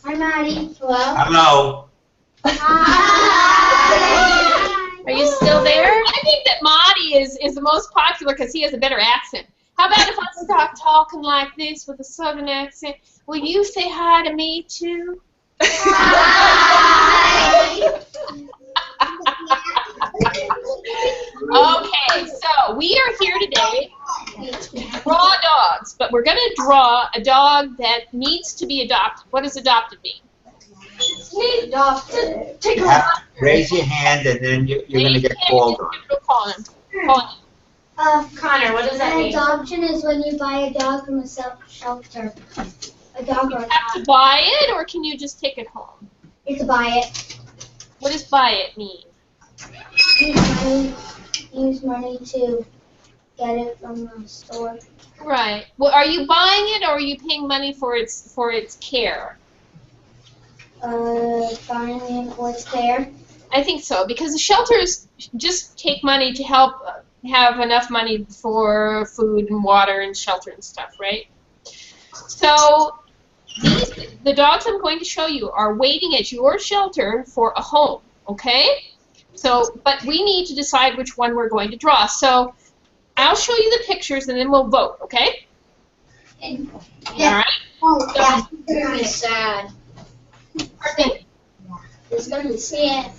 Hi, Maddie. Hello. Hello. Hi. Are you still there? I think that Marty is the most popular because he has a better accent. How about if I start talking like this with a southern accent? Will you say hi to me too? Hi. Okay, so we are here today to draw dogs, but we're going to draw a dog that needs to be adopted. What does adopted mean? Adopted. Take You have to raise your hand and then you're going to get called on. Call him. Call him. Connor, what does that mean? Adoption is when you buy a dog from a shelter. A dog or a You have to cat. buy it, or can you just take it home? You can buy it. What does buy it mean? Use money to get it from the store. Right. Well, are you buying it, or are you paying money for its care? Buying it for its care. I think so, because the shelters just take money to help have enough money for food and water and shelter and stuff, right? So the dogs I'm going to show you are waiting at your shelter for a home, okay? So, but we need to decide which one we're going to draw. So I'll show you the pictures and then we'll vote, okay? Yeah. All right? Oh, yeah. It's going to be sad. It's going to be sad.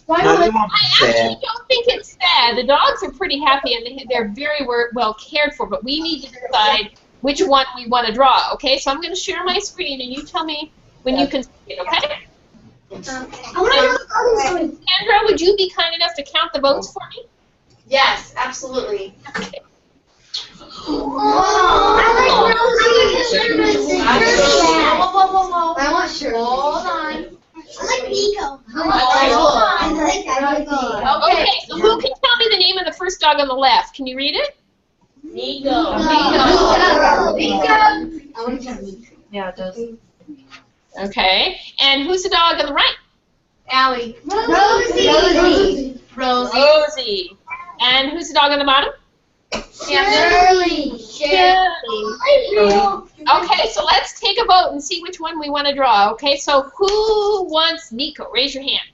Why No, would they won't be I actually sad. don't think it's sad. The dogs are pretty happy and they're very well cared for, but we need to decide which one we want to draw, okay? So I'm going to share my screen and you tell me when you can see it, okay? Kendra, would you be kind enough to count the votes for me? Yes, absolutely. Okay. I like Rosie. Whoa. I want Shirley. Hold on. I like Nico. I like Okay, so who can tell me the name of the first dog on the left? Can you read it? Nico. Yeah, it does. Okay. And who's the dog on the right? Allie. Rosie. Rosie. And who's the dog on the bottom? Shirley. Okay, so let's take a vote and see which one we want to draw. Okay, so who wants Nico? Raise your hand.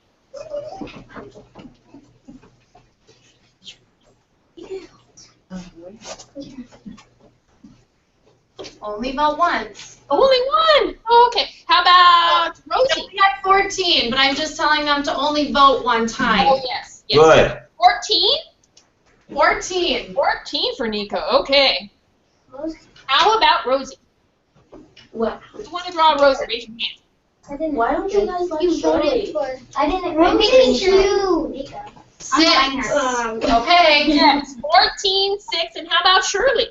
Only vote once. Only one. Oh, okay. How about Rosie? We got 14, but I'm just telling them to only vote one time. Oh, yes. Yes. Good. 14? 14. 14 for Nico. Okay. How about Rosie? What? Who want to draw Rosie? Raise your hand. Why don't you guys like Shirley? I didn't Rosie too. 6. Okay. Yes. 14, 6, and how about Shirley?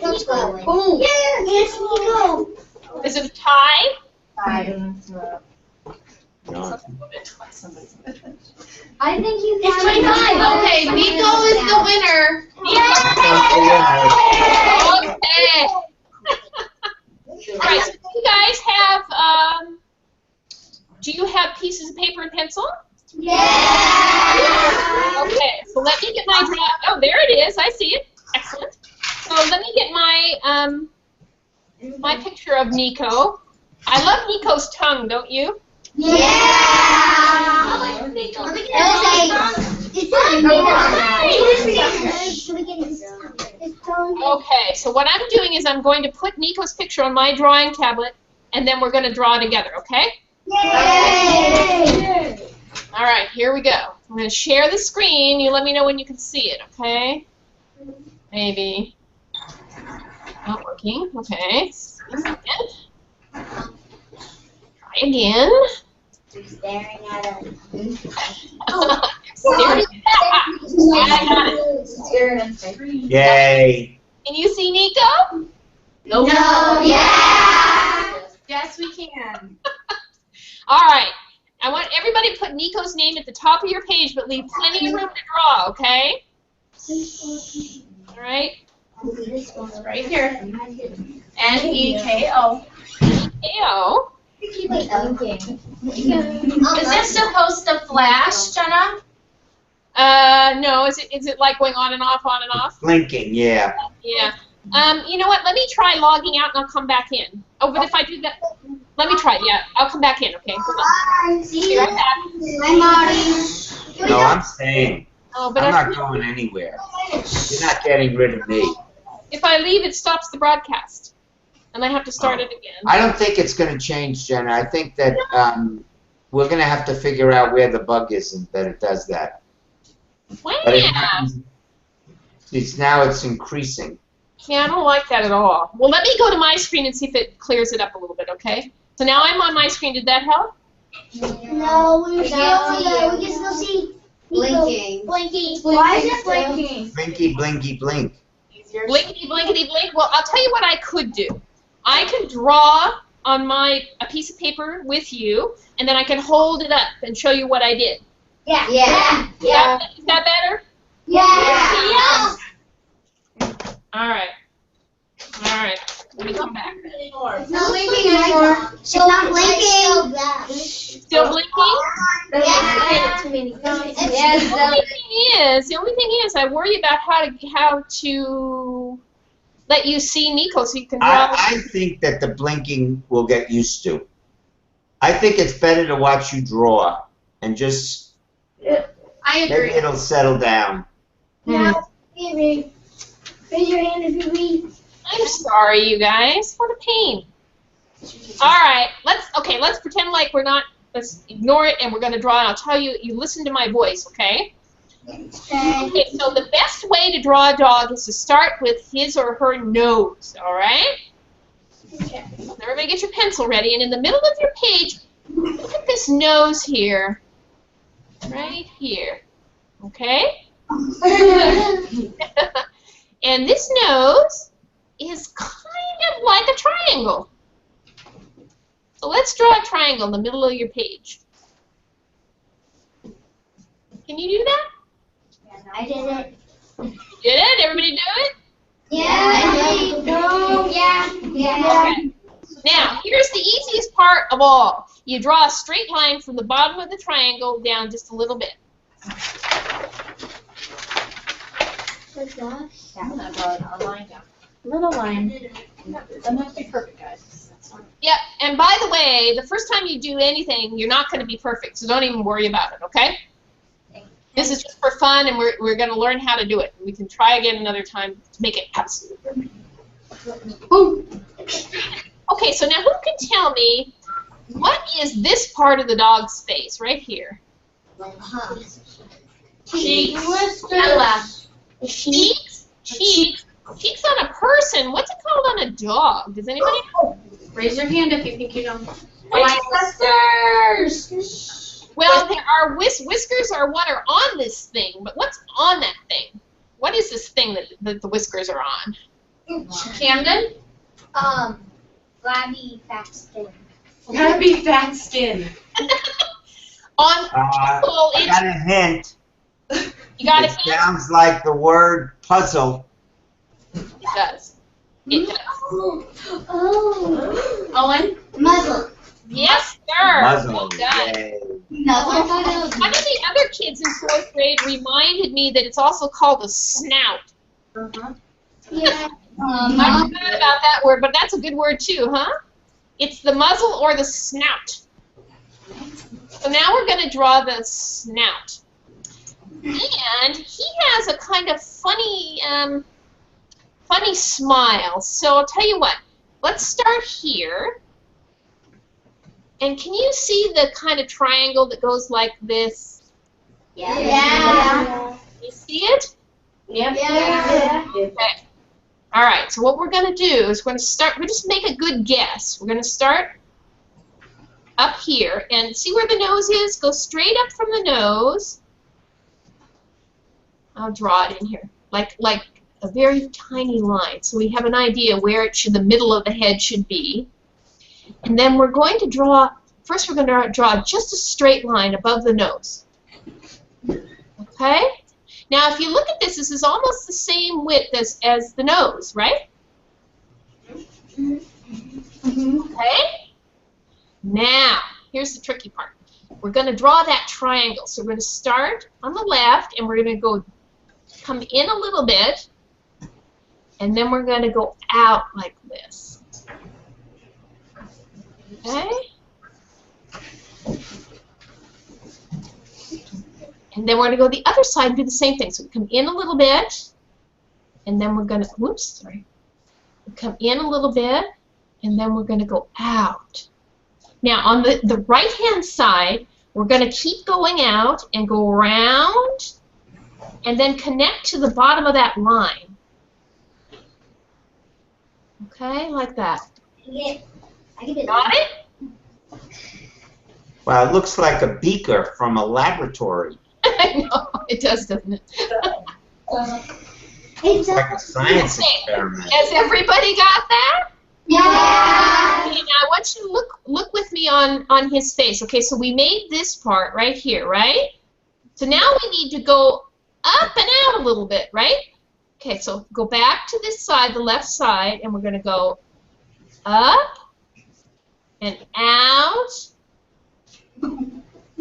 Let's go. Boom. Yes, Nico. Is it a tie? No. I think you It's can. 29. Okay, Nico is the winner. Okay. All right. So do you guys have do you have pieces of paper and pencil? Yeah. Okay. So let me get my draw. Oh, there it is. I see it. Excellent. So let me get my my picture of Nico. I love Nico's tongue, don't you? Yeah. Okay, so what I'm doing is I'm going to put Nico's picture on my drawing tablet, and then we're going to draw together, okay? Yay! All right, here we go. I'm going to share the screen. You let me know when you can see it, okay? Maybe. Not working. Okay. Try again. Staring at us. Staring. I got it. Yay. Can you see Nico? No. Yeah. Yes, we can. All right. I want everybody to put Nico's name at the top of your page, but leave plenty of room to draw, okay? All right. Right here. N-E-K-O. K-O. Keep it thinking. Is this supposed to flash, Jenna? No. Is it like going on and off, on and off? Blinking, yeah. Yeah. You know what? Let me try logging out and I'll come back in. Oh, but if I do that, let me try. Yeah, I'll come back in. Okay. Hold on. Bye. See Be you. right back. Bye, Marty. No, I'm staying. Oh, but I'm not going anywhere. You're not getting rid of me. if I leave, it stops the broadcast, and I have to start it again. I don't think it's going to change, Jenna. I think that we're going to have to figure out where the bug is and that it does that. Wow. But it happens. It's increasing. Yeah, I don't like that at all. Well, let me go to my screen and see if it clears it up a little bit, okay? So now I'm on my screen. Did that help? No, we can still see Blinking. Blinking. Why is it blinking? Blinky, blinky, blink. Blinkety, blinkety, blink. Well, I'll tell you what I could do. I could draw on a piece of paper with you, and then I can hold it up and show you what I did. Yeah. Yeah. Is that better? Yeah. All right. All right. Let me come back. It's not blinking anymore. It's not blinking. Still blinking? Yeah. The only thing is, I worry about how to let you see Nico so you can draw. I think that the blinking we'll get used to. I think it's better to watch you draw and just I maybe agree. it'll settle down. Now, raise your hand if you read. I'm sorry, you guys. What a pain. All right, let's pretend like we're not. Let's ignore it, and we're going to draw. And I'll tell you. You listen to my voice, okay? Okay. So the best way to draw a dog is to start with his or her nose. All right. Okay. Everybody, get your pencil ready, and in the middle of your page, look at this nose here, right here. Okay. And this nose is kind of like a triangle. So let's draw a triangle in the middle of your page. Can you do that? I did it. You did it? Everybody do it? Yeah. No. Yeah. Okay. Now, here's the easiest part of all. You draw a straight line from the bottom of the triangle down just a little bit. I'm gonna draw a line down. Little line. Doesn't have to be perfect, guys. Yep, and by the way, the first time you do anything, you're not going to be perfect, so don't even worry about it, okay? This is just for fun, and we're going to learn how to do it. We can try again another time to make it absolutely perfect. Okay, so now who can tell me what is this part of the dog's face right here? Cheeks. Cheeks? Cheeks? Cheeks on a person? What's it called on a dog? Does anybody know? Raise your hand if you think you know. Whiskers. Well, there are whiskers are what are on this thing, but what's on that thing? What is this thing that the whiskers are on? Camden? Flabby fat skin. Gotta be fat skin. On I people, got a hint. you got It a hint? sounds like the word puzzle. It does. It does. Oh. Owen? Muzzle. Yes, sir. Muzzle. Well done. Yay. Muzzle. One of the other kids in 4th grade reminded me that it's also called a snout. Yeah. I forgot about that word, but that's a good word too, huh? It's the muzzle or the snout. So now we're going to draw the snout. And he has a kind of funny smile. So I'll tell you what. Let's start here. And can you see the kind of triangle that goes like this? Yeah. You see it? Yep. Yeah. Okay. All right. So what we're going to do is we're just make a good guess. We're going to start up here and see where the nose is. Go straight up from the nose. I'll draw it in here, like a very tiny line, so we have an idea where the middle of the head should be. And then we're going to draw. First, we're going to draw just a straight line above the nose. Okay. Now, if you look at this, this is almost the same width as the nose, right? Okay. Now, here's the tricky part. We're going to draw that triangle. So we're going to start on the left, and we're going to come in a little bit, and then we're going to go out like this. Okay? And then we're going to go the other side and do the same thing. So we come in a little bit, and then we're going to, whoops, sorry. We come in a little bit, and then we're going to go out. Now, on the right-hand side, we're going to keep going out and go around, and then connect to the bottom of that line. Okay, like that. Got it? Wow, it looks like a beaker from a laboratory. I know, it does, doesn't it? It's like a science experiment. Has everybody got that? Yeah. Okay, now I want you to look with me on his face. Okay, so we made this part right here, right? So now we need to go up and out a little bit, right? Okay, so go back to this side, the left side, and we're going to go up and out.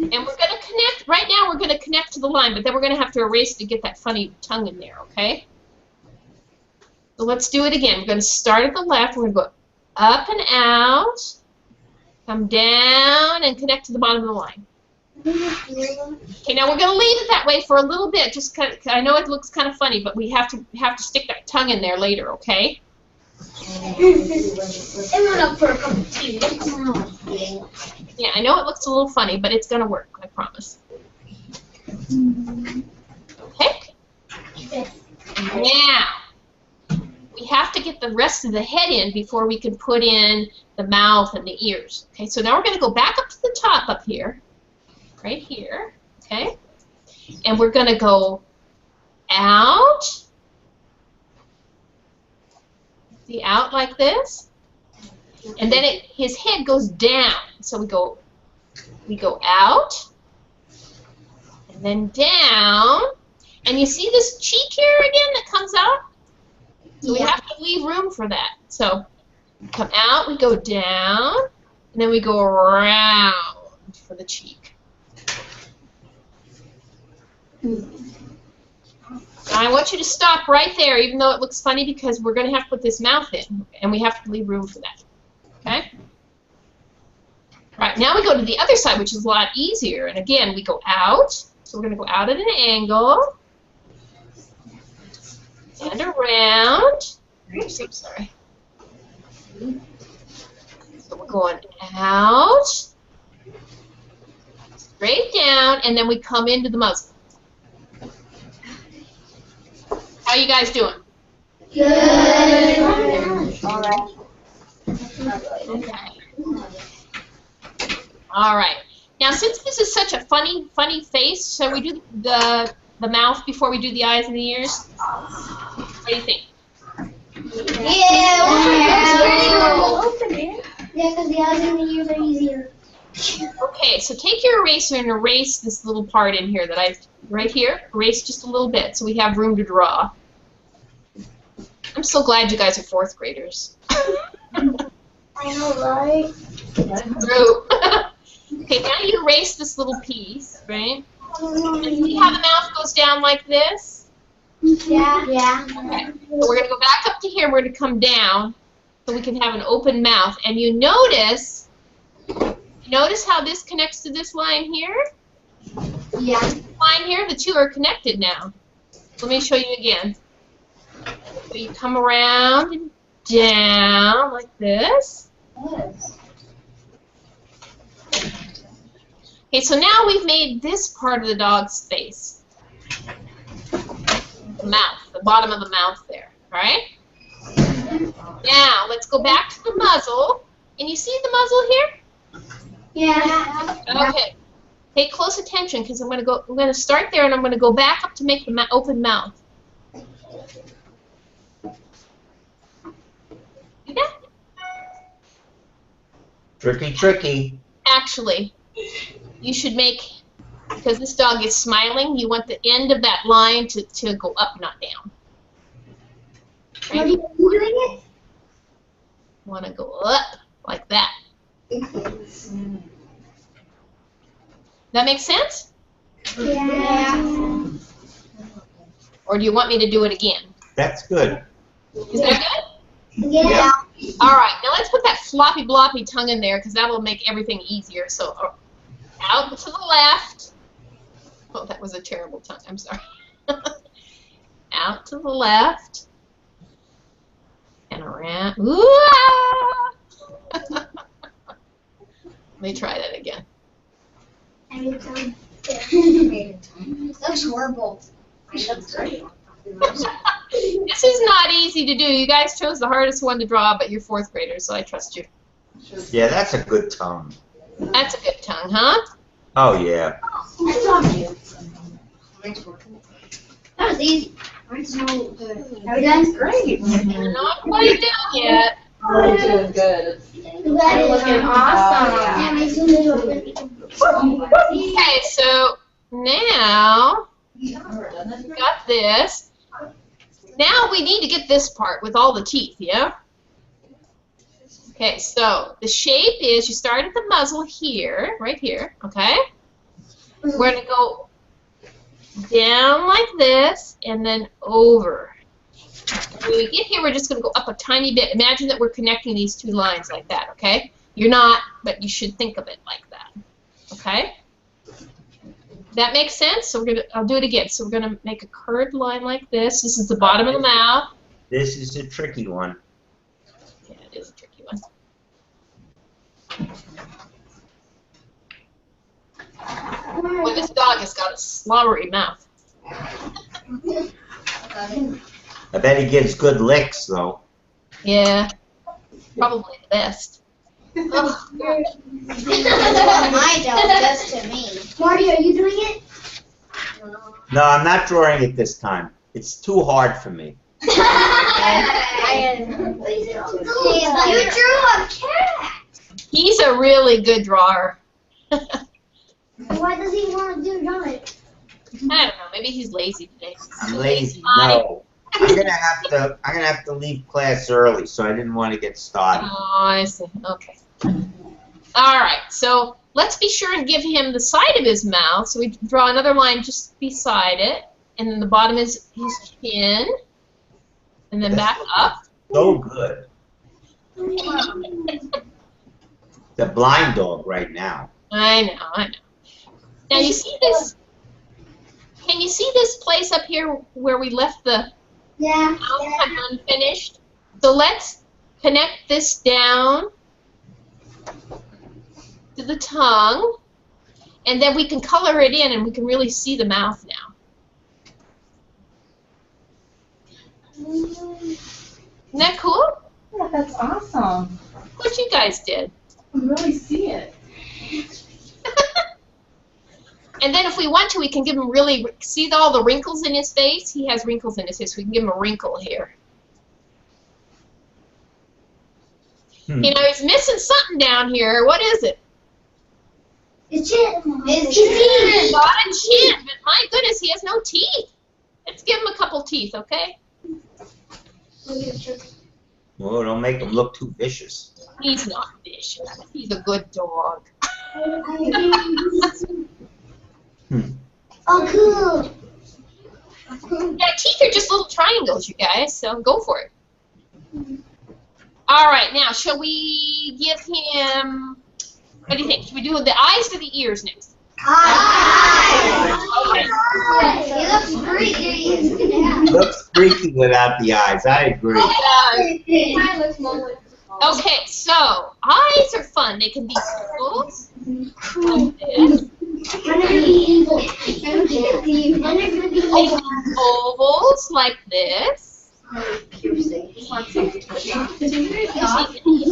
And we're going to connect, right now we're going to connect to the line, but then we're going to have to erase to get that funny tongue in there, okay? So let's do it again. We're going to start at the left. We're going to go up and out, come down, and connect to the bottom of the line. Okay, now we're going to leave it that way for a little bit. Just I know it looks kind of funny, but we have to stick that tongue in there later, okay? It went up for a couple of tea. Yeah, I know it looks a little funny, but it's going to work, I promise. Okay? Now, we have to get the rest of the head in before we can put in the mouth and the ears. Okay, so now we're going to go back up to the top up here, right here, okay? And we're going to go out, see, out like this, and then his head goes down. So we go out, and then down, and you see this cheek here again that comes out? So we have to leave room for that. So come out, we go down, and then we go around for the cheek. I want you to stop right there, even though it looks funny, because we're going to have to put this mouth in, and we have to leave room for that. Okay? All right, now we go to the other side, which is a lot easier. And again, we go out. So we're going to go out at an angle. And around. Oops, I'm sorry. So we're going out, straight down, and then we come into the muzzle. How you guys doing? Good. All right. Okay. All right. Now, since this is such a funny face, shall we do the mouth before we do the eyes and the ears? What do you think? Yeah. Open it. Yeah, because the eyes and the ears are easier. Okay, so take your eraser and erase this little part in here that right here, erase just a little bit so we have room to draw. I'm so glad you guys are 4th graders. I know, right? True. Okay, now you erase this little piece, right? And see how the mouth goes down like this? Yeah. Yeah. Okay. So we're going to go back up to here, we're going to come down so we can have an open mouth. And you notice how this connects to this line here? Yeah. This line here, the two are connected now. Let me show you again. So you come around and down like this. Okay, so now we've made this part of the dog's face. The mouth, the bottom of the mouth there, all right? Now, let's go back to the muzzle. And you see the muzzle here? Yeah. Okay. Pay close attention because I'm going to start there and I'm going to go back up to make the open mouth. See that? Tricky, tricky. Actually, you should make, because this dog is smiling, you want the end of that line to go up, not down. Are you doing it? Want to go up like that. That make sense? Yeah. Or do you want me to do it again? That's good. Is that good? Yeah. All right, now let's put that floppy bloppy tongue in there because that will make everything easier. So out to the left. Oh, that was a terrible tongue. I'm sorry. Out to the left. And around. Ooh, ah! Let me try that again. Every time. Looks horrible. That's great. This is not easy to do. You guys chose the hardest one to draw, but you're fourth graders, so I trust you. Yeah, that's a good tongue. That's a good tongue, huh? Oh, yeah. That was easy. Mine's so good. Are we done? Great. We're not quite done yet. Oh, doing good. You're looking awesome. Yeah, my zoom is open. Okay, so now we've got this. Now we need to get this part with all the teeth, yeah? Okay, so the shape is you start at the muzzle here, right here, okay? We're going to go down like this and then over. When we get here, we're just going to go up a tiny bit. Imagine that we're connecting these two lines like that, okay? You're not, but you should think of it like that, okay? That makes sense? So I'll do it again. So we're going to make a curved line like this. This is the bottom of the mouth. This is a tricky one. Yeah, it is a tricky one. Well, this dog has got a slobbery mouth. I bet he gives good licks, though. Yeah, probably the best. Oh, My dog does to me. Marty, are you doing it? No, I'm not drawing it this time. It's too hard for me. You drew a cat. he's a really good drawer. Why does he want to draw it? I don't know. Maybe he's lazy today. I'm lazy. No. I'm gonna have to leave class early, so I didn't want to get started. Oh, I see. Okay. All right. So let's be sure and give him the side of his mouth. So we draw another line just beside it, and then the bottom is his chin, and then back up. So good. The blind dog right now. I know. I know. Now you see this? Can you see this place up here where we left the Yeah. mouth unfinished? So let's connect this down to the tongue, and then we can color it in, and we can really see the mouth now. Isn't that cool? Yeah, that's awesome. What you guys did. I really see it. And then if we want to, we can give him really, see all the wrinkles in his face? He has wrinkles in his face. We can give him a wrinkle here. You know, he's missing something down here. What is it? His chin. His He's got a chin, but my goodness, he has no teeth. Let's give him a couple teeth, okay? Oh, don't make him look too vicious. He's not vicious. He's a good dog. Oh, cool. Yeah, teeth are just little triangles, you guys, so go for it. All right, now, shall we give him, what do you think? Should we do the eyes or the ears next? Okay. He looks freaky. Looks freaky without the eyes. I agree. Okay, so eyes are fun. They can be circles, like this. When are you evil? When are you Ovals, like this.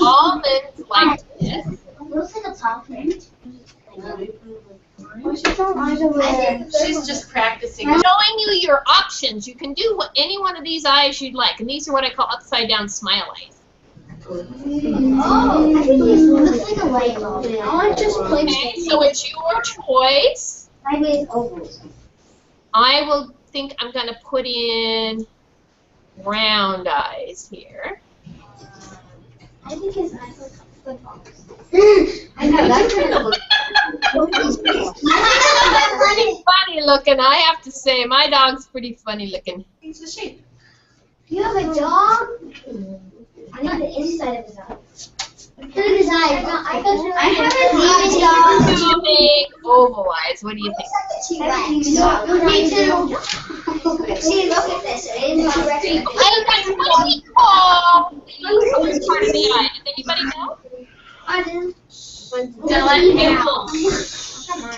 Almonds, like this. Looks like a top print. She's just practicing. I'm showing you your options. You can do any one of these eyes you'd like, and these are what I call upside down smile eyes. Oh, I think it looks like a light bulb. I want to just play. Okay, so it's your choice. Sideways ovals. I will think I'm going to put in round eyes here. I think his eyes look footballs. I know, that's kind of Funny looking, I have to say. My dog's pretty funny looking. It's the shape. You have a dog? I need the inside of his eye. Look at his eyes. I haven't seen a dog. Two big oval eyes. What do you think? Me too. See, look at this. It is not Hey guys, what do we call the first part of the eye? Does anybody know? I do. Dylan,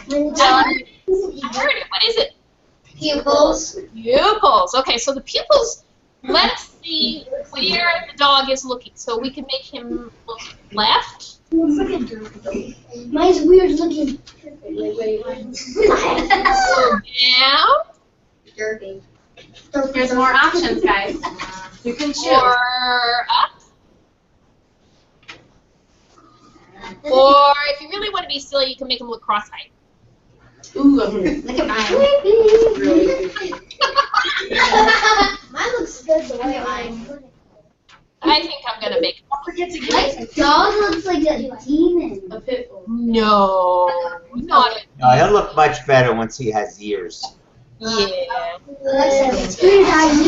Dylan, I heard it. What is it? Pupils. Pupils. Okay, so the pupils, let's see where the dog is looking. So we can make him look left. Mine's weird looking. Down. there's more options, guys. You can choose. Or up. Or if you really want to be silly, you can make him look cross-eyed. Ooh, Look at mine. Mine looks good the way mine. I think I'm going to make My dog looks like a demon. a pit bull. No, not a, No, he'll look much better once he has ears. yeah. It's creepy. Mine's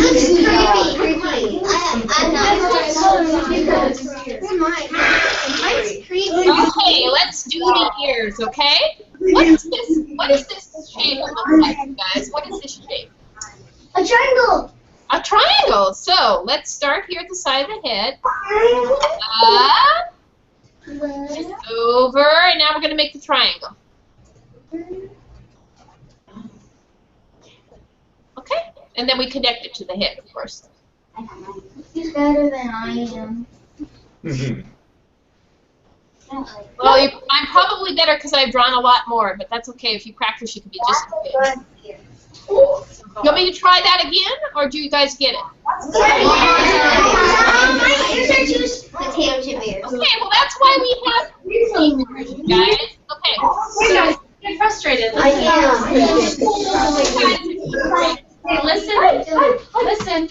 creepy. Okay, let's do the ears, okay? What is this? What is this shape look like, guys? What is this shape? A triangle. A triangle. So let's start here at the side of the head. Up, over, and now we're going to make the triangle. Okay, and then we connect it to the head, of course. He's better than I am. Well, I'm probably better because I've drawn a lot more, but that's okay. If you practice, you can be just as good. You want me to try that again, or do you guys get it? Okay, well that's why we have fingers, you guys. Okay, so Get frustrated. I am. Hey, listen.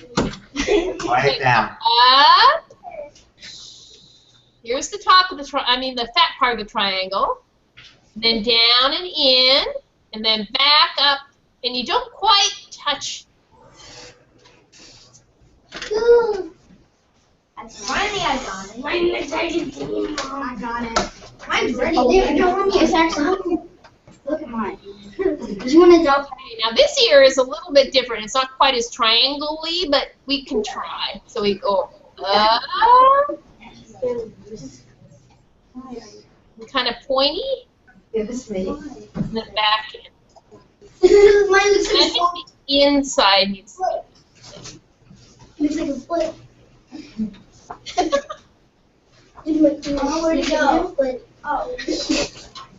Quiet down. up. Here's the top of the the fat part of the triangle. Then down and in, and then back up, and you don't quite touch. Finally, I got it. I got it. Mine's ready. It's actually look at mine. Do you want to drop? Now this ear is a little bit different. It's not quite as triangle-y, but we can try. So we go up, kind of pointy, and then back in. Mine looks I think the inside needs to looks like a flip. Where'd it go? Oh.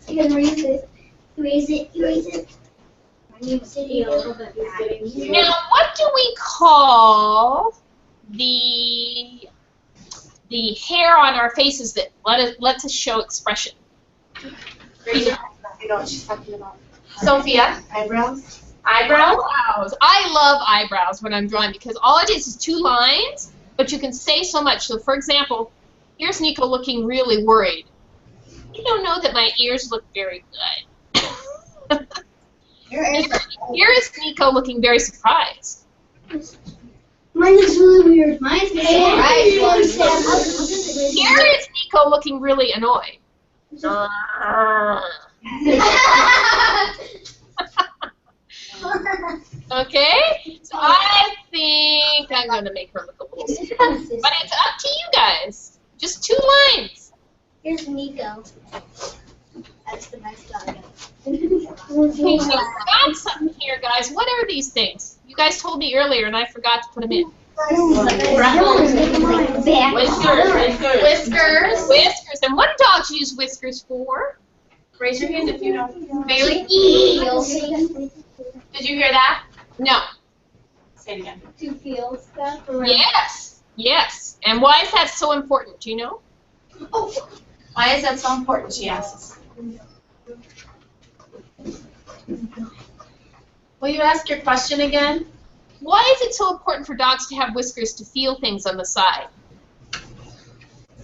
You can erase it. Erase it. Erase it. Now, what do we call the hair on our faces that lets us show expression? You know what she's talking about. Sophia? Eyebrows. Eyebrows. I love eyebrows when I'm drawing because all it is 2 lines, but you can say so much. So, for example, here's Nico looking really worried. You don't know that my ears look very good. Here is Nico looking very surprised. Mine looks really weird. Mine's the Here is Nico looking really annoyed. Okay, so I think I'm going to make her look a little stupid. But it's up to you guys. Just 2 lines. Here's Nico. That's the best dog. Okay, so I forgot something here, guys. What are these things? You guys told me earlier, and I forgot to put them in. Whiskers. Whiskers. And what do dogs use whiskers for? Raise your hand if you know. Bailey? Did you hear that? No. Say it again. To feel stuff. Yes. Yes. And why is that so important? Do you know? Why is that so important, she asks. Will you ask your question again? Why is it so important for dogs to have whiskers to feel things on the side?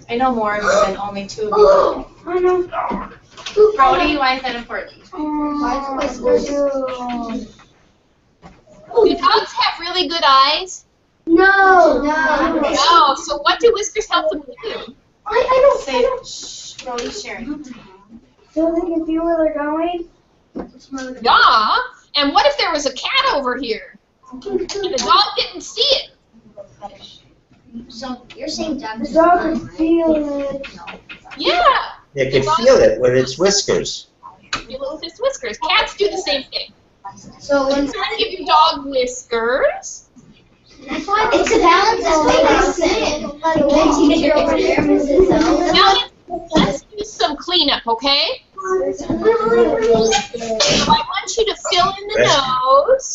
I know more than only 2 of you. I know. Brody, why is that important? Do dogs have really good eyes? No. No. So what do whiskers help them do? I don't Say, shh, Brody's sharing. So they can see where they're going? Yeah. And what if there was a cat over here and the dog didn't see it? So you're saying dog The dog can feel it. Yeah. It can feel it with its whiskers. Feel it with its whiskers. Cats do the same thing. So when So I give your dog whiskers. it's a balance of Now let's do some cleanup, okay? So I want you to fill in the nose,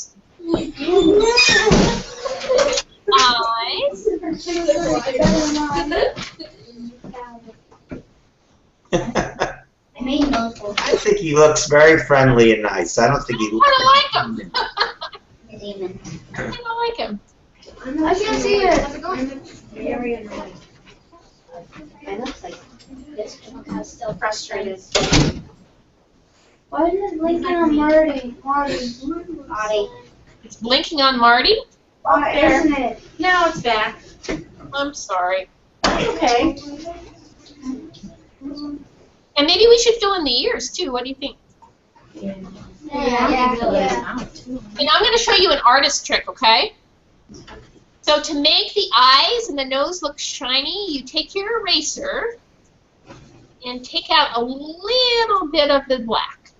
eyes, I think he looks very friendly and nice. I don't think he looks. I kind of like him. I kind of like him. I can't see it. Very annoying. I look like this I'm still frustrated. Why is it blinking on Marty? It's blinking on Marty. Why isn't it? Now it's back. I'm sorry. Okay. And maybe we should fill in the ears too. What do you think? Yeah. And I'm going to show you an artist trick, okay? So to make the eyes and the nose look shiny, you take your eraser and take out a little bit of the black.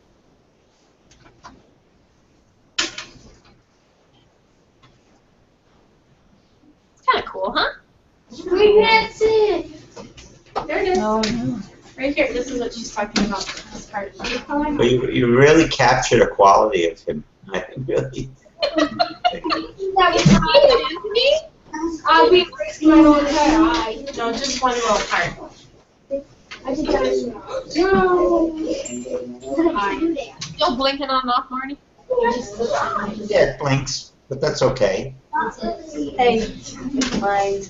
It's kind of cool, huh? We can't see it. There it is. Right here. This is what she's talking about. This part. But you really captured the quality of him. I really. I'll be fixing my own hair. No, just one little part. I just got it. No. Still blinking on and off, Marty? Yeah, it blinks, but that's okay. Hey, mine.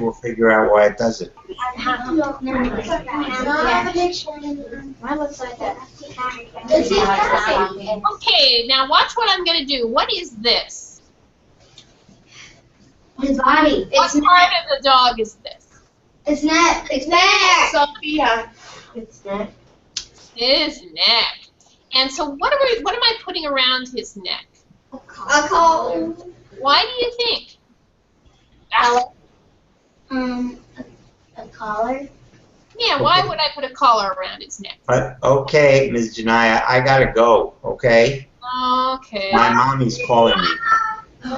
We'll figure out why it does it. Mine looks like that. Okay, now watch what I'm going to do. What is this? His body. What part of the dog is this? It's neck. It's neck. Sophia. It's not. His neck. And so what am I putting around his neck? A collar. Why do you think? A collar. Yeah, why would I put a collar around his neck? But okay, Ms. Janaya, I gotta go. Okay, Okay. my mommy's calling me. All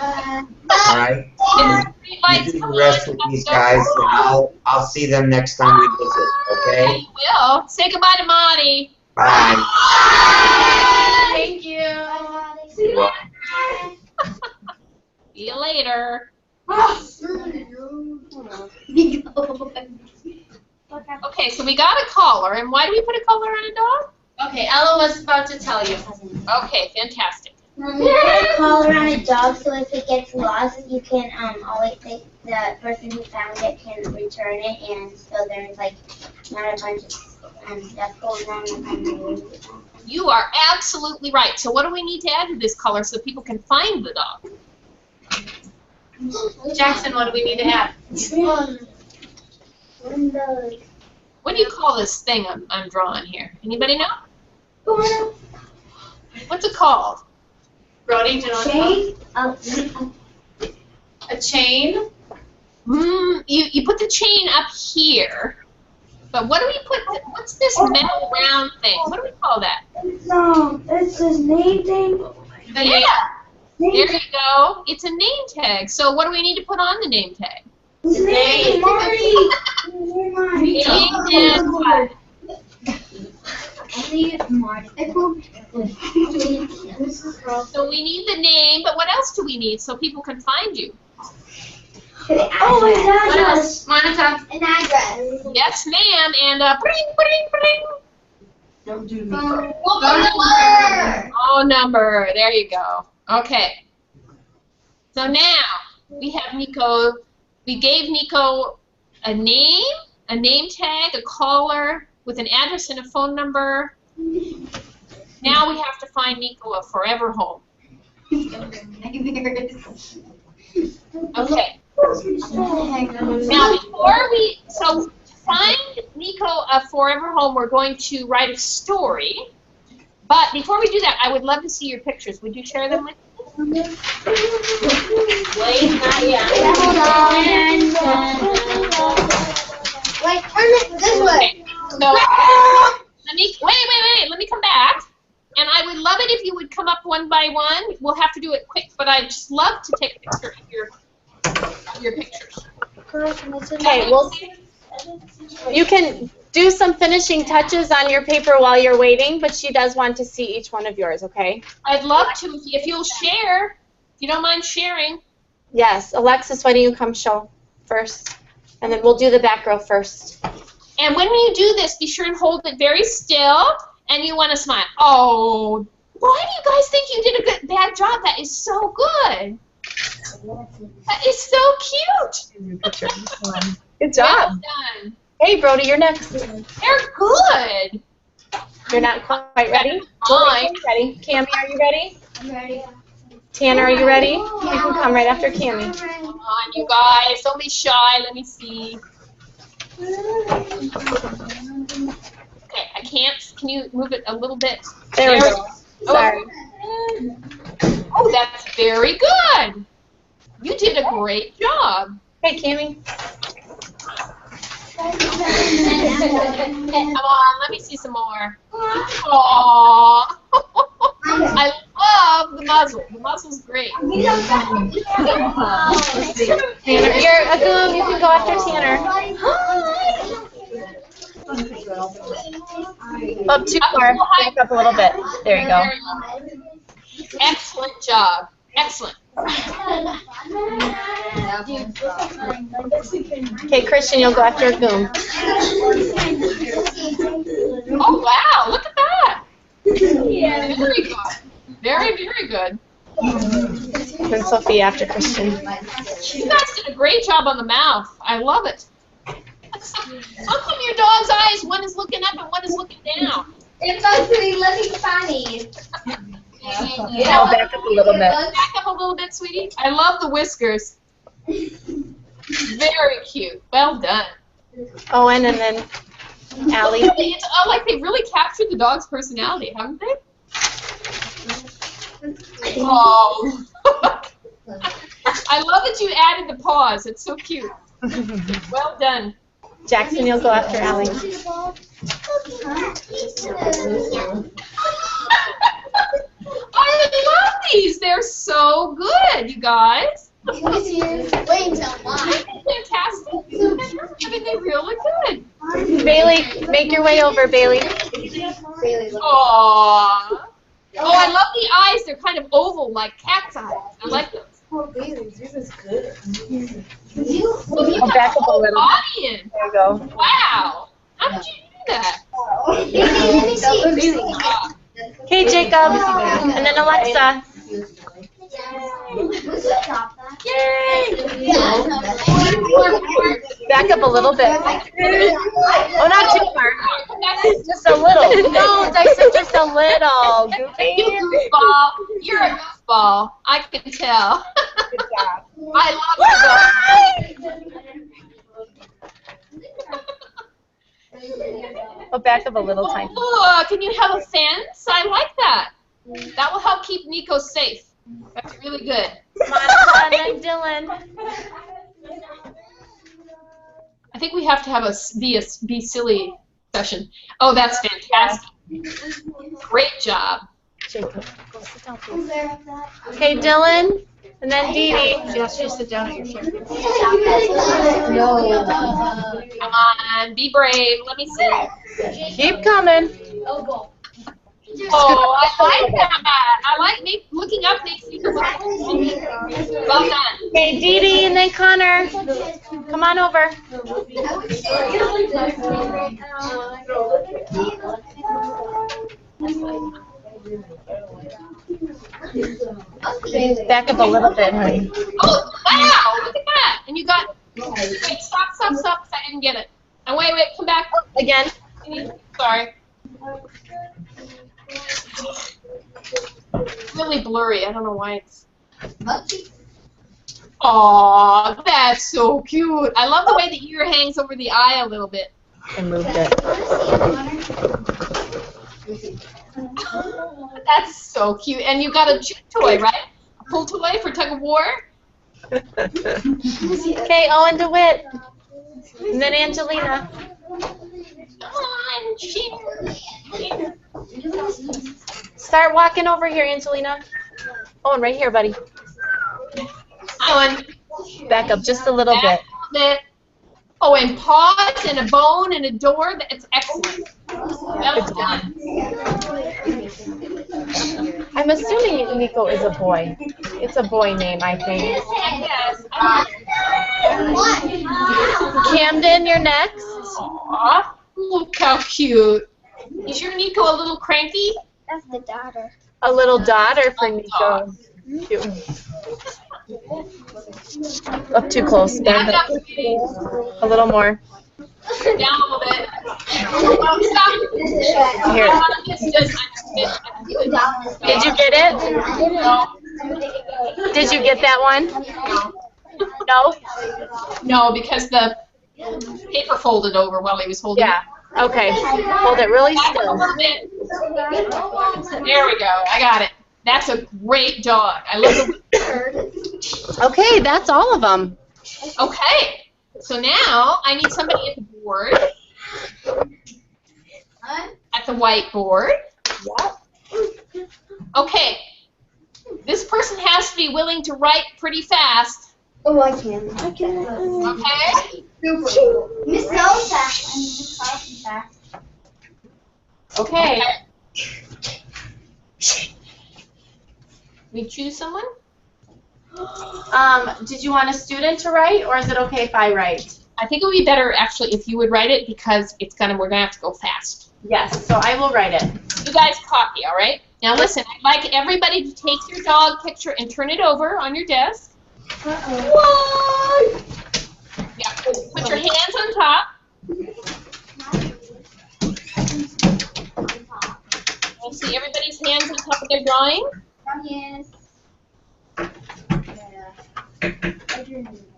right. You do the rest with these guys, and I'll see them next time we visit. Yeah, Okay. you will. Say goodbye to Marty. Bye. Thank you. You're welcome. See you later. Okay, so we got a collar, and why do we put a collar on a dog? Okay, Ella was about to tell you. Okay, fantastic. We put a collar on a dog so if it gets lost, you can always take the person who found it can return it, and so there's like not a bunch of stuff going on. You are absolutely right. So what do we need to add to this collar so people can find the dog? Jackson, what do we need to add? Windows. What do you call this thing I'm drawing here? Anybody know? What's it called? Brody, do you know what it's called? A chain? You put the chain up here. But what do we put? What's this metal round thing? What do we call that? No, it's his name thing. Yeah. There you go. It's a name tag. So what do we need to put on the name tag? His name is Marty. Name and what? So we need the name, but what else do we need so people can find you? Oh, his What address. else? Monica? An address. Yes, ma'am. And bring, bring, bring. Don't do me. Phone Phone number. Phone number. There you go. Okay. So now we have Nico. We gave Nico a name tag, a collar with an address and a phone number. Now we have to find Nico a forever home. Okay. Now, before we, so to find Nico a forever home, we're going to write a story. But before we do that, I would love to see your pictures. Would you share them with me? Wait, not yet. Wait, turn it this way. So, wait. Let me come back. And I would love it if you would come up one by one. We'll have to do it quick, but I'd just love to take a picture of your pictures. Okay, well, you can do some finishing touches on your paper while you're waiting, but she does want to see each one of yours, okay? I'd love to, if you'll share, if you don't mind sharing. Yes. Alexis, why don't you come show first? And then we'll do the back row first. And when you do this, be sure and hold it very still, and you want to smile. Oh, why do you guys think you did a bad job? That is so good. That is so cute. Good job. Well done. Hey, Brody, you're next. They're good. You're not quite ready? Fine. Ready. Cammy, are you ready? I'm ready. Tanner, are you ready? You can come right after Cammy. Come on, you guys. Don't be shy. Let me see. Okay, I can't. Can you move it a little bit? There we go. Sorry. Oh, that's very good. You did a great job. Hey, Cammy. Come on, let me see some more. Aww. I love the muzzle. The muzzle's great. Tanner, you're a goon. You can go after Tanner. Up too far. Back up a little bit. There you go. Excellent job. Excellent. Okay, Christian, you'll go after a goon. Oh, wow. Look at that. Very good. Very, very good. And Sophie after Christian. You guys did a great job on the mouth. I love it. How come your dog's eyes, one is looking up and one is looking down? It's supposed to be looking funny. Yeah, I'll back up a little bit. Back up a little bit, sweetie. I love the whiskers. Very cute. Well done. Owen and then Allie. It's like they've really captured the dog's personality, haven't they? Oh. I love that you added the paws. It's so cute. Well done. Jackson, you'll go after Allie. I love these. They're so good, you guys. Wait until mine. Fantastic. I mean, they really good. Bailey, make your way over, Bailey. Aww. Oh, I love the eyes. They're kind of oval, like cat's eyes. I like those. Oh, Bailey, this is good. I'll back up a little. Body in. There you go. Wow. How did you do that? Okay, Jacob, and then Alexa. Yay! Back up a little bit. Oh, not too far. Just a little. No, Dyson, just a little. Goofy. You goofball. You're a goofball. I can tell. Good job. I love you. Oh, back up a little tiny. Oh, can you have a fence? I like that. That will help keep Nico safe. That's really good. Monica and then Dylan. I think we have to have a be silly session. Oh, that's fantastic. Great job. Jacob, go sit down, please. Okay, Dylan, and then Dee Dee. She has to sit down at your chair. Come on, be brave. Let me see. Keep coming. Oh, I like that. I like looking up makes me look. Well done. Okay, Dee Dee and then Connor. Come on over. Back up a little bit, honey. Oh, wow, look at that. And you got, wait, stop, because I didn't get it. And wait, come back. Again. Sorry. It's really blurry. I don't know why it's. Aw, that's so cute. I love the way the ear hangs over the eye a little bit. I moved it. That's so cute. And you got a chew toy, right? A pull toy for tug of war? Okay, Owen DeWitt. And then Angelina. Come on, cheer. Start walking over here, Angelina. Owen, right here, buddy. Owen. Back up just a little bit. Bit. Oh, and paws and a bone and a door. That's excellent. Well done. I'm assuming Nico is a boy. It's a boy name, I think. Yes. Camden, you're next. Aw, look how cute. Is your Nico a little cranky? That's the daughter. A little daughter for Nico. Cute. Up too close. Back up, A little more. down a little bit. Stop. Here. Did you get it? Did you get that one? No? No, because the paper folded over while he was holding Yeah. Okay. Hold it really it. Back up a still. little bit. There we go. I got it. That's a great dog. I love the. Okay, that's all of them. Okay. So now I need somebody at the board. At the whiteboard. Yep. Okay. This person has to be willing to write pretty fast. Oh, I can. Okay? Miss Lowe fast. I mean, Miss Carlson fast. Okay. We choose someone? Did you want a student to write, or is it okay if I write? I think it would be better actually if you would write it because we're gonna have to go fast. Yes, so I will write it. You guys copy, all right? Now listen, I'd like everybody to take your dog picture and turn it over on your desk. What? Yeah, put your hands on top. I see everybody's hands on top of their drawing. Yes.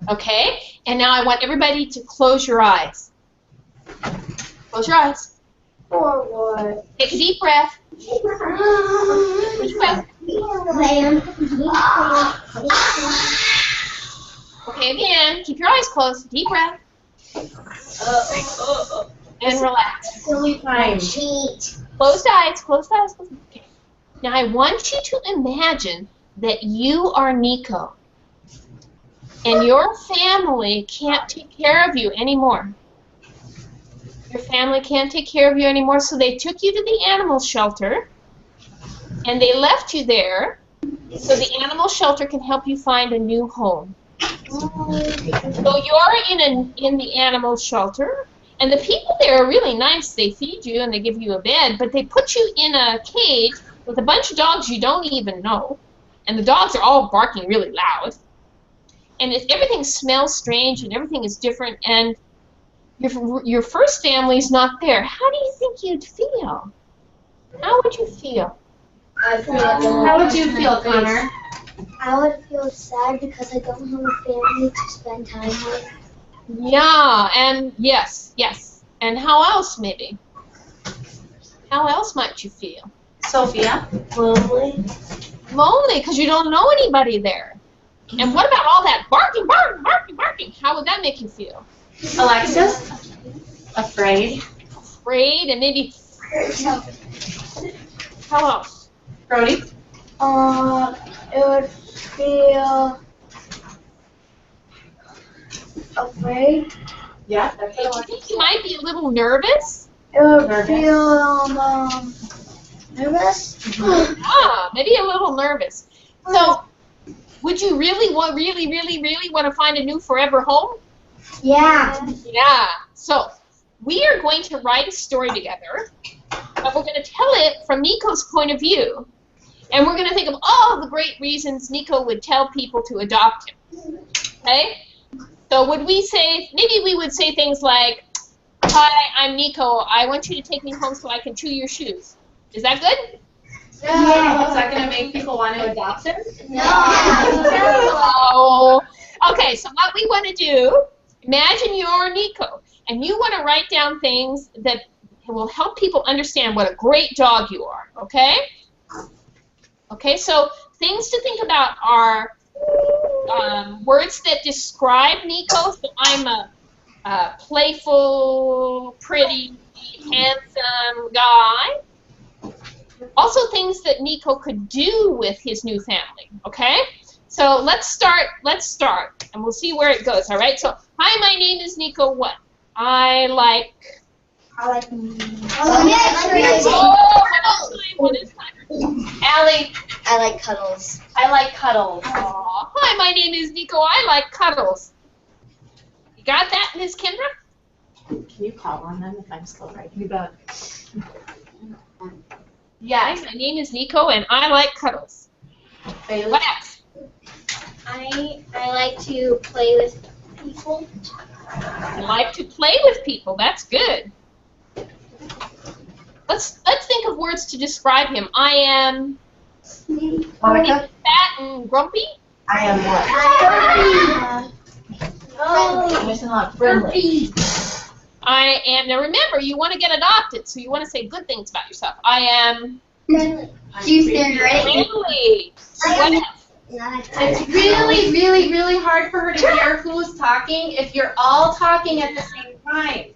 Okay, and now I want everybody to close your eyes. Close your eyes. For what? Take a deep breath. Deep breath. Lamb. Okay, again, keep your eyes closed. Deep breath. And relax. Silly time. Cheat. Closed eyes, closed eyes. Closed. Okay. Now I want you to imagine that you are Nico. And your family can't take care of you anymore. Your family can't take care of you anymore, so they took you to the animal shelter, and they left you there so the animal shelter can help you find a new home. So you're in the animal shelter, and the people there are really nice. They feed you and they give you a bed, but they put you in a cage with a bunch of dogs you don't even know, and the dogs are all barking really loud. And everything smells strange, and everything is different, and your first family's not there. How do you think you'd feel? How would you feel? How would you feel, Connor? I would feel sad because I don't have a family to spend time with. Yeah, and yes. And how else, maybe? How else might you feel? Sophia? Lonely. Lonely, because you don't know anybody there. And what about all that barking? How would that make you feel? Alexis? Afraid. Afraid, and maybe... How else? Brody? It would feel afraid. Yeah. Do you think you might be a little nervous? It would Nervous. feel nervous. Maybe a little nervous. So, would you really want to find a new forever home? Yeah. Yeah. So, we are going to write a story together, but we're going to tell it from Nico's point of view. And we're going to think of all the great reasons Nico would tell people to adopt him. Okay? So would we say, maybe we would say things like, "Hi, I'm Nico. I want you to take me home so I can chew your shoes." Is that good? Yeah. Is that going to make people want to adopt him? No. Oh. Okay, so what we want to do, imagine you're Nico, and you want to write down things that will help people understand what a great dog you are, okay? Okay, so things to think about are words that describe Nico. So I'm a playful, pretty, handsome guy. Also things that Nico could do with his new family, okay? So let's start, and we'll see where it goes, all right? So, hi, my name is Nico. What? I like... What is that? Allie, I like cuddles. I like cuddles. Aw, hi, my name is Nico. I like cuddles. You got that, Miss Kendra? Can you call on them if I'm still right? You bet. Hi, my name is Nico, and I like cuddles. Bailey? What else? I like to play with people. I like to play with people. That's good. Let's think of words to describe him. I am Monica? fat and grumpy. I am what? Friendly. I am, now remember, you want to get adopted, so you want to say good things about yourself. I am Houston, right? friendly. What else? It's really, really, really hard for her to hear who's talking if you're all talking at the same time.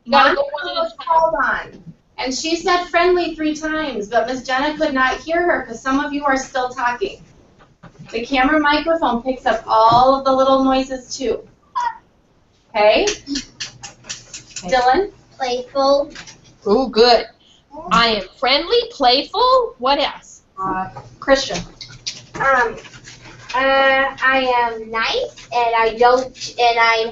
You gotta go Monica one at a was time. called on, and she said friendly 3 times, but Miss Jenna could not hear her because some of you are still talking. The camera microphone picks up all of the little noises too. Okay? Dylan? Playful. Oh, good. I am friendly, playful. What else? Christian. I am nice, and I'm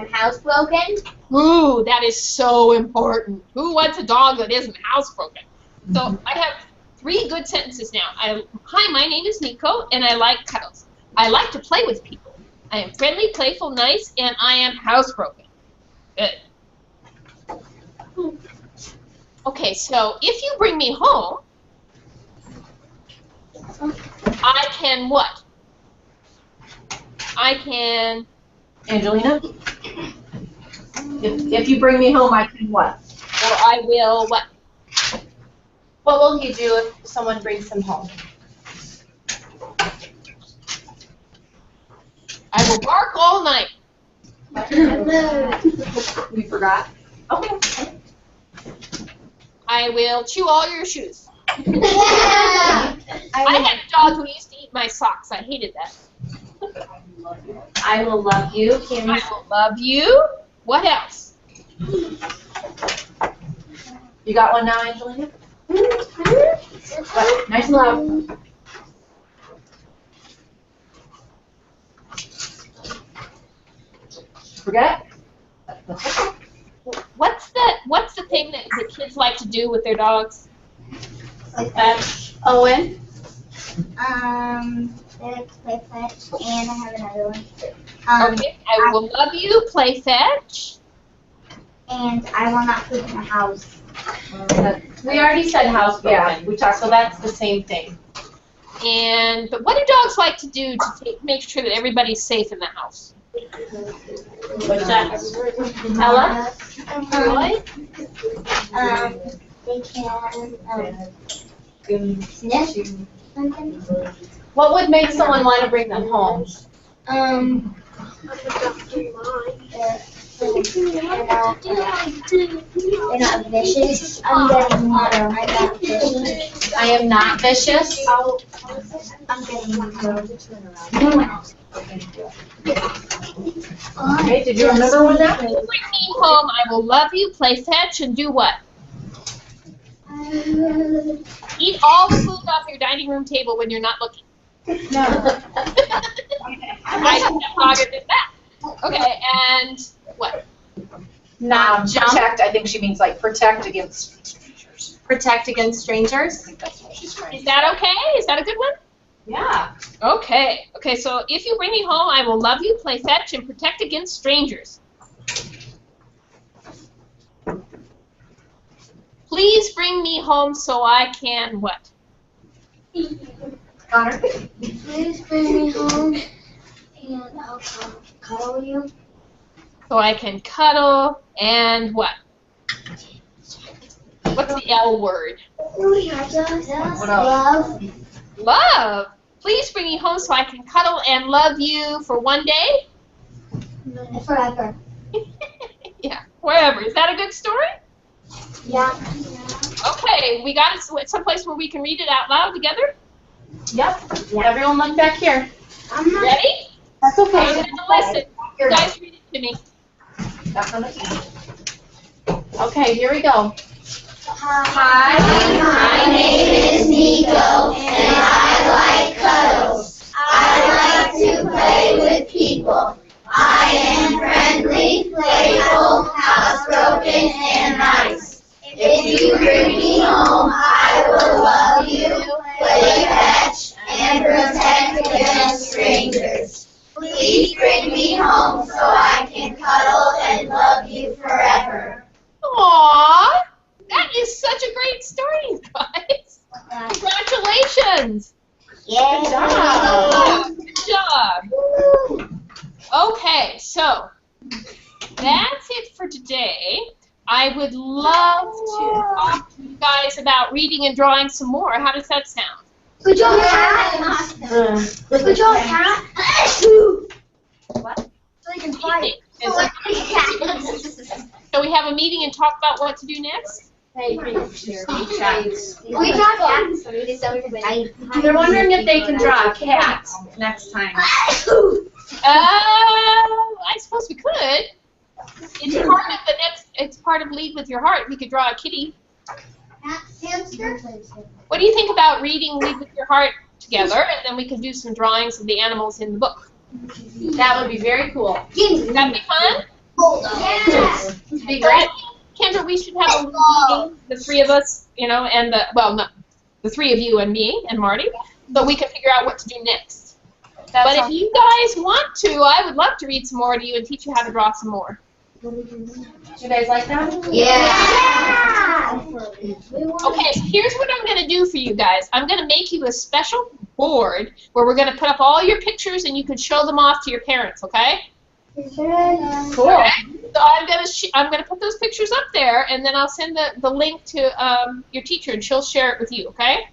housebroken. Ooh, that is so important. Who wants a dog that isn't housebroken? So I have 3 good sentences now. Hi, my name is Nico, and I like cuddles. I like to play with people. I am friendly, playful, nice, and I am housebroken. Good. Okay, so if you bring me home, I can what? I can... Angelina? If you bring me home, I can what? Or I will what? What will he do if someone brings him home? I will bark all night. You forgot? Okay. I will chew all your shoes. I I had a dog who used to eat my socks. I hated that. I will love you. I will love you. What else? You got one now, Angelina? What? Nice and loud. Forget? What's the thing that the kids like to do with their dogs? Owen? Play fetch, and I have another one. Okay, I will love you. Play fetch. And I will not poop in the house. We already said housebroken. Yeah, we talked So that's the same thing. But what do dogs like to do to make sure that everybody's safe in the house? What's that? Ella? Really? They can sniff something. What would make someone want to bring them home? They're not vicious. I'm not vicious. I am not vicious. I'm getting Okay, did you remember one now? Bring me home. I will love you. Play fetch and do what? Eat all the food off your dining room table when you're not looking. No. I think that dog did that. Okay, and what? Not jump. Protect, I think she means like protect against strangers. Protect against strangers. I think that's what she's trying to Is that okay? Is that a good one? Yeah. Okay. Okay, so if you bring me home, I will love you, play fetch, and protect against strangers. Please bring me home so I can what? Connor? Please bring me home and I'll cuddle you. So I can cuddle and what? What's the L word? What else? Love. Love. Please bring me home so I can cuddle and love you for one day? Forever. Yeah, forever. Is that a good story? Yeah. Okay, we got it someplace where we can read it out loud together? Yep. Everyone look back here. I'm not. Ready? That's I'm okay. going to listen. You guys read it to me. Okay, here we go. Hi, my name is Nico, and I like cuddles. I like to play with people. I am friendly, playful, housebroken, and nice. If you bring me home, I will love you, play fetch, and protect against strangers. Please bring me home so I can cuddle and love you forever. Aww, that is such a great story, you guys. Congratulations. Good job. Good job. Okay, so that's it for today. I would love to talk to you guys about reading and drawing some more. How does that sound? Good job, Cat. Good job, Cat. What? So you can fight. So we have a meeting and talk about what to do next? Good job, Cat. They're wondering if they can draw a cat next time. I suppose we could. It's part of the next. It's part of Lead with Your Heart. We could draw a kitty. Hamster? What do you think about reading Lead with Your Heart together, and then we could do some drawings of the animals in the book? That would be very cool. Would that be fun? Yes. Be great. Kendra, we should have a little meeting, the three of us, you know, and the three of you and me and Marty, so we can figure out what to do next. But if you guys want to, I would love to read some more to you and teach you how to draw some more. You guys like that? Yeah. Okay, so here's what I'm going to do for you guys. I'm going to make you a special board where we're going to put up all your pictures and you can show them off to your parents, okay? Cool. Okay. So I'm going to put those pictures up there, and then I'll send the link to your teacher, and she'll share it with you, okay?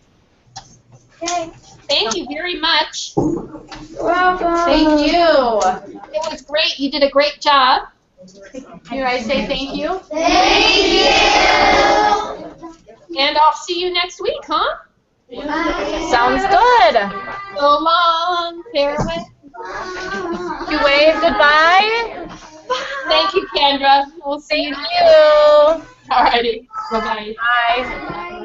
Okay. Thank you very much. Thank you. It was great. You did a great job. You guys say thank you? Thank you. And I'll see you next week, huh? Sounds good. So long. Farewell. You wave goodbye. Thank you, Kendra. We'll see you. Thank you. Alrighty. Bye-bye. Bye.